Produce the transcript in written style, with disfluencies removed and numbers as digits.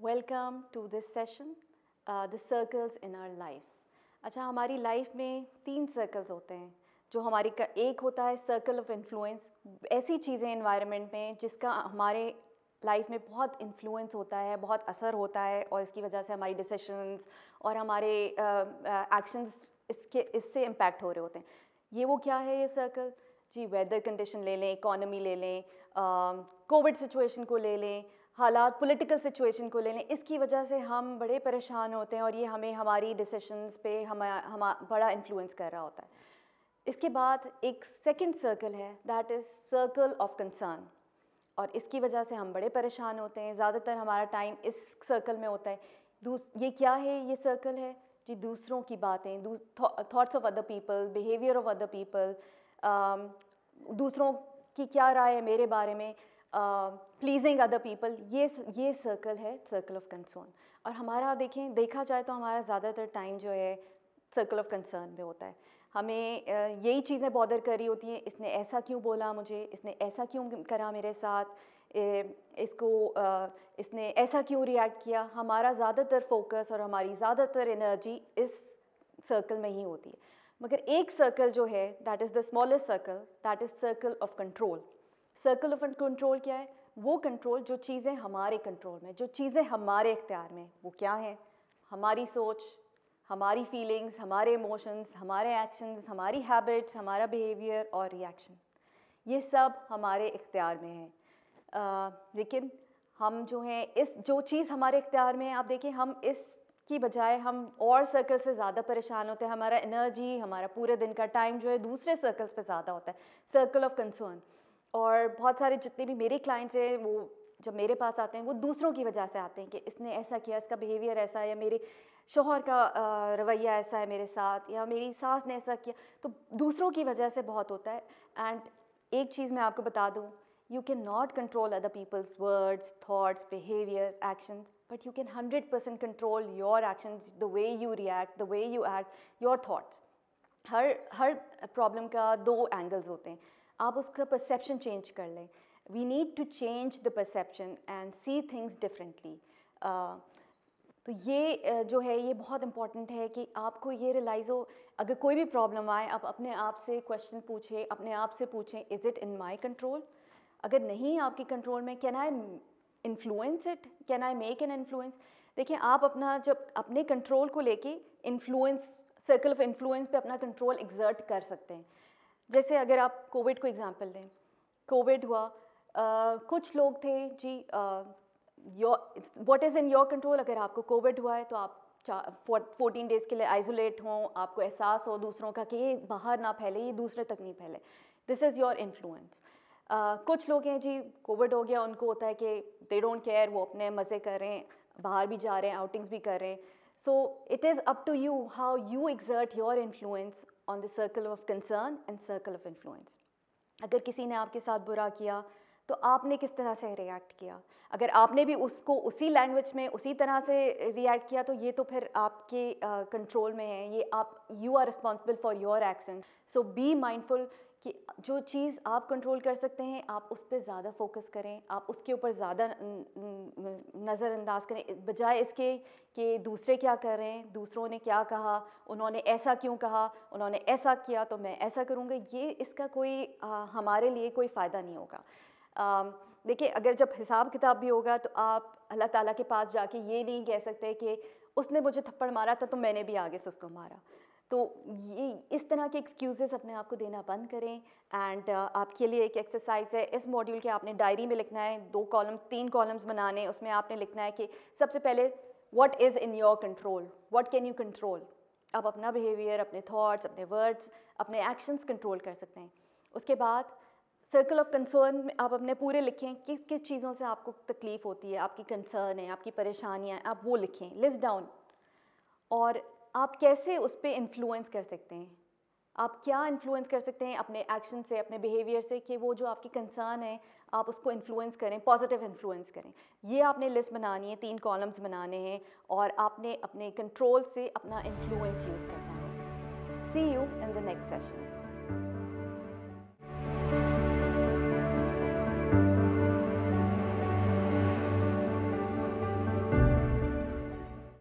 Welcome to this session the circles in our life. अच्छा, हमारी life में 3 circles होते हैं। जो हमारी एक होता है सर्कल ऑफ इन्फ्लुएंस, ऐसी चीज़ें एनवायरनमेंट में जिसका हमारे लाइफ में बहुत इन्फ्लुएंस होता है, बहुत असर होता है और इसकी वजह से हमारी डिसीशंस और हमारे एक्शंस इससे इम्पैक्ट हो रहे होते हैं। ये वो क्या है ये सर्कल? जी, वेदर कंडीशन ले लें, इकोनॉमी ले लें, कोविड सिचुएशन को ले लें, हालात पॉलिटिकल सिचुएशन को ले लें। इसकी वजह से हम बड़े परेशान होते हैं और ये हमें हमारी डिसीशंस पे हम बड़ा इन्फ्लुएंस कर रहा होता है। इसके बाद एक सेकंड सर्कल है, that is circle of concern, और इसकी वजह से हम बड़े परेशान होते हैं। ज़्यादातर हमारा टाइम इस सर्कल में होता है। ये क्या है? ये सर्कल है जी दूसरों की बातें, thoughts of other people, behaviour of other people, दूसरों की क्या राय है मेरे बारे में, प्लीजिंग अदर पीपल। ये सर्कल है सर्कल ऑफ कंसर्न। और हमारा देखा जाए तो हमारा ज़्यादातर टाइम जो है सर्कल ऑफ कंसर्न में होता है। हमें यही चीज़ें बॉदर कर रही होती हैं, इसने ऐसा क्यों बोला मुझे, इसने ऐसा क्यों करा मेरे साथ, इसने ऐसा क्यों रिएक्ट किया। हमारा ज़्यादातर फोकस और हमारी ज़्यादातर एनर्जी इस सर्कल में ही होती है। मगर एक सर्कल जो है, that is the smallest circle, that is circle of control. Circle of control क्या है? वो कंट्रोल जो चीज़ें हमारे कंट्रोल में, जो चीज़ें हमारे इख्तियार में, वो क्या है? हमारी सोच, हमारी फीलिंग्स, हमारे इमोशंस, हमारे एक्शंस, हमारी हैबिट्स, हमारा बिहेवियर और रिएक्शन, ये सब हमारे इख्तियार में है। लेकिन हम जो हैं जो चीज़ हमारे इख्तियार में है, आप देखिए हम इसकी बजाय हम और सर्कल से ज़्यादा परेशान होते हैं। हमारा एनर्जी, हमारा पूरे दिन का टाइम जो है दूसरे सर्कल्स पे ज़्यादा होता है, सर्कल ऑफ कंसर्न। और बहुत सारे जितने भी मेरे क्लाइंट्स हैं, वो जब मेरे पास आते हैं वो दूसरों की वजह से आते हैं कि इसने ऐसा किया, इसका बिहेवियर ऐसा है, या मेरे शौहर का रवैया ऐसा है मेरे साथ, या मेरी सास ने ऐसा किया। तो दूसरों की वजह से बहुत होता है। एंड एक चीज़ मैं आपको बता दूँ, you can not control other people's words, thoughts, behaviours, actions, but you can 100% control your actions, the way you react, the way you act, your thoughts. हर प्रॉब्लम का 2 एंगल्स होते हैं। आप उसका परसेप्शन चेंज कर लें। We need to change the perception and see things differently. तो ये जो है ये बहुत इम्पॉर्टेंट है कि आपको ये रियलाइज़ हो, अगर कोई भी प्रॉब्लम आए आप अपने आप से क्वेश्चन पूछें, अपने आप से पूछें, is it in my control? अगर नहीं आपके कंट्रोल में, can I influence it, can I make an influence? देखिए, आप अपना जब अपने कंट्रोल को लेके इन्फ्लुएंस, सर्कल ऑफ इन्फ्लुएंस पे अपना कंट्रोल एग्जर्ट कर सकते हैं। जैसे अगर आप कोविड को एग्जांपल लें, कोविड हुआ, कुछ लोग थे जी, what is in your control? अगर आपको कोविड हुआ है तो आप 14 डेज़ के लिए आइसोलेट हों, आपको एहसास हो दूसरों का कि ये बाहर ना फैले, ये दूसरे तक नहीं फैले, दिस इज़ योर इन्फ्लुएंस। कुछ लोग हैं जी, कोविड हो गया, उनको होता है कि दे डोंट केयर, वो अपने मज़े कर रहे हैं, बाहर भी जा रहे हैं, आउटिंग्स भी कर रहे हैं। So it is up to you how you exert your influence on the circle of concern and circle of influence. अगर किसी ने आपके साथ बुरा किया तो आपने किस तरह से रिएक्ट किया? अगर आपने भी उसको उसी लैंग्वेज में उसी तरह से रिएक्ट किया तो ये तो फिर आपके कंट्रोल में है। ये आप, you are responsible for your action. So be mindful कि जो चीज़ आप कंट्रोल कर सकते हैं आप उस पर ज़्यादा फोकस करें, आप उसके ऊपर ज़्यादा नज़रअंदाज करें, बजाय इसके कि दूसरे क्या कर रहे हैं, दूसरों ने क्या कहा, उन्होंने ऐसा क्यों कहा, उन्होंने ऐसा किया तो मैं ऐसा करूँगा। ये इसका कोई हमारे लिए कोई फ़ायदा नहीं होगा। देखिए, अगर जब हिसाब किताब भी होगा तो आप अल्लाह ताला के पास जाके ये नहीं कह सकते कि उसने मुझे थप्पड़ मारा था तो मैंने भी आगे से उसको मारा। तो ये इस तरह के एक्सक्यूज़ेस अपने आप को देना बंद करें। एंड आपके लिए एक एक्सरसाइज है, इस मॉड्यूल के आपने डायरी में लिखना है, 2 कॉलम्स 3 कॉलम्स बनाने, उसमें आपने लिखना है कि सबसे पहले what is in your control, what can you control. आप अपना बिहेवियर, अपने थॉट्स, अपने वर्ड्स, अपने एक्शंस कंट्रोल कर सकते हैं। उसके बाद सर्कल ऑफ कंसर्न में आप अपने पूरे लिखें, किस किस चीज़ों से आपको तकलीफ़ होती है, आपकी कंसर्न है, आपकी परेशानियाँ हैं, आप वो लिखें, लिस्ट डाउन। और आप कैसे उस पर इन्फ्लुएंस कर सकते हैं, आप क्या इन्फ्लुएंस कर सकते हैं अपने एक्शन से, अपने बिहेवियर से, कि वो जो आपकी कंसर्न है आप उसको इन्फ्लुएंस करें, पॉजिटिव इन्फ्लुएंस करें। ये आपने लिस्ट बनानी है, 3 कॉलम्स बनाने हैं और आपने अपने कंट्रोल से अपना इन्फ्लुएंस यूज़ करना है। See you in the next session.